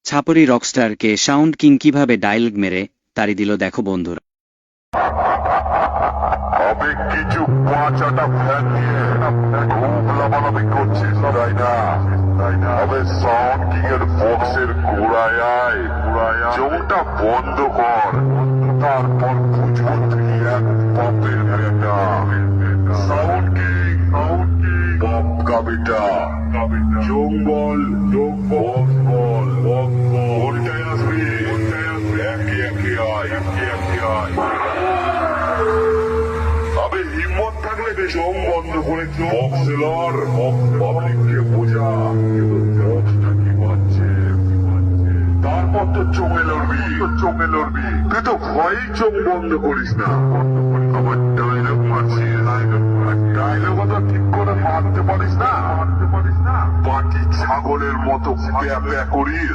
ছাপরি রকস্টারকে sound king কিভাবে dialogue মেরে তাড়ি দিল দেখো বন্ধুরা। তবে কিছু পাঁচাটা ফ্যান নিয়ে খুব লাভালাভি করছিস তাই না? তবে সাউন্ড কিং এর বক্সের গোড়ায় আয়, চোখটা বন্ধ কর, তারপর বুঝবো তুই এক বাপের বেটা। সাউন্ড কিং বাপ কা বেটা। চোখ বল, বক্স বল, কোনটায় আসবি? একে একে আয়। তবে হিম্মত থাকলে চোখ বন্ধ করে বক্সেলর পাবলিককে বোঝা বক্সটা কি পাচ্ছে, তারপর তো চোখে লড়বি। তুই তো ভয়েই চোখ বন্ধ করিস না। আবার ডায়লগ মারছিস, ডায়লগ তো ঠিক করে মারতে পারিস না, বাকি ছাগলের মতো প্যা প্যা করিস।